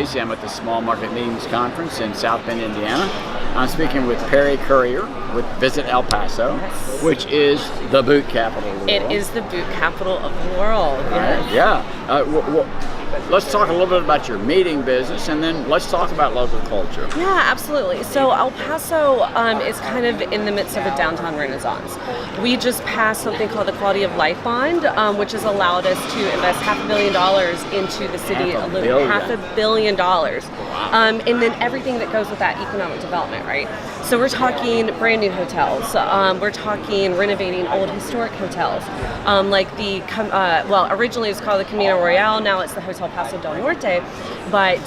Lacey. I'm at the Small Market Meetings Conference in South Bend, Indiana. I'm speaking with Perry Currier with Visit El Paso, Yes. which is the boot capital of the world. It is the boot capital of the world. Yes. Yeah. Let's talk a little bit about your meeting business, and then let's talk about local culture. Yeah, absolutely. So El Paso is kind of in the midst of a downtown renaissance. We just passed something called the Quality of Life Bond, which has allowed us to invest $500 million into the city. $500 million. Wow. And then everything that goes with that economic development, right? So we're talking brand new hotels. We're talking renovating old historic hotels. Originally it was called the Camino Royale. Now it's the Hotel Paso del Norte. But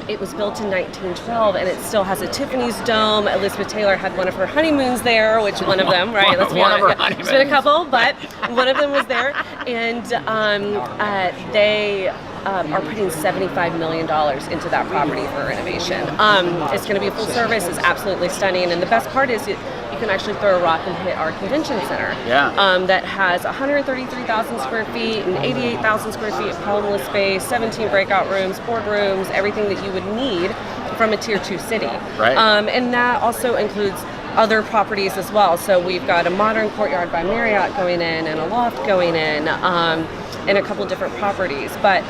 it was built in 1912, and it still has a Tiffany's dome. Elizabeth Taylor had one of her honeymoons there, which one of them, right? Let's be honest. It's been a couple, but one of them was there. And they are putting $75 million into that property for renovation. It's going to be full service. It's absolutely stunning. And the best part is you can actually throw a rock and hit our convention center. That has 133,000 square feet and 88,000 square feet of columnless space, 17 breakout rooms, boardrooms, everything that you would need from a tier 2 city. Right. And that also includes other properties as well. So we've got a modern courtyard by Marriott going in and a loft going in, and a couple different properties. But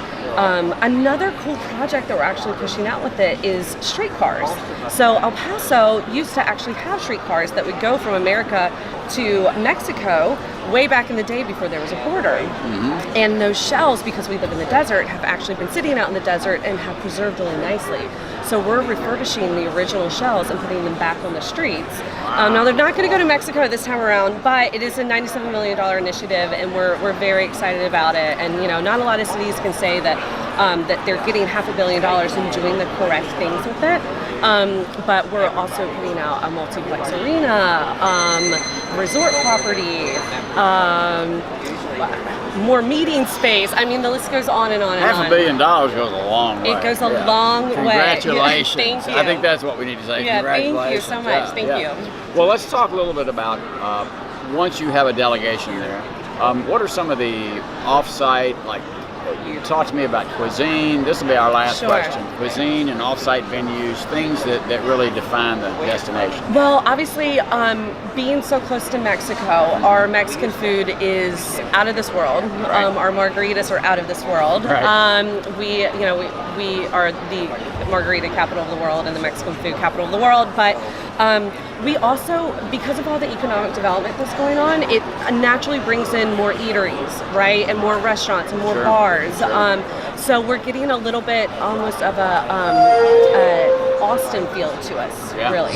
another cool project that we're actually pushing out with it is streetcars. So El Paso used to actually have streetcars that would go from America to Mexico way back in the day before there was a border. Mm-hmm. And those shells, because we live in the desert, have actually been sitting out in the desert and have preserved really nicely. So we're refurbishing the original shells and putting them back on the streets. Now they're not going to go to Mexico this time around, but it is a $97 million initiative, and we're very excited about it. And not a lot of cities can say that that they're getting $500 million and doing the correct things with it. But we're also putting out a multiplex arena, resort property, more meeting space. I mean, the list goes on and on and on. $500 million goes a long way. It goes a long way. Congratulations. Thank you. I think that's what we need to say. Yeah, Congratulations. thank you so much. Thank you. Well, let's talk a little bit about once you have a delegation there. What are some of the off-site, you talk to me about cuisine. This will be our last question. Cuisine and off-site venues, things that really define the destination. Well, obviously, being so close to Mexico, our Mexican food is out of this world. Right. Our margaritas are out of this world. Right. We are the margarita capital of the world and the Mexican food capital of the world. But we also, because of all the economic development that's going on, it naturally brings in more eateries, right, and more restaurants and more bars. So we're getting a little bit almost of a Austin feel to us, really.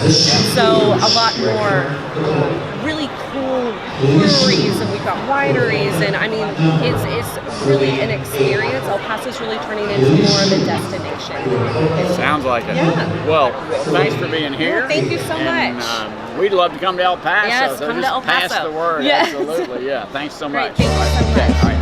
So a lot more really cool breweries, and we've got wineries, and I mean, it's really an experience. El Paso's really turning into more of a destination. Sounds like it. Yeah. Well, thanks for being here. Yeah, thank you so much. We'd love to come to El Paso. Yes, so come just to El Paso. pass the word. Yes. Absolutely. Yeah. Thanks so much. Great, thank you so much. All right.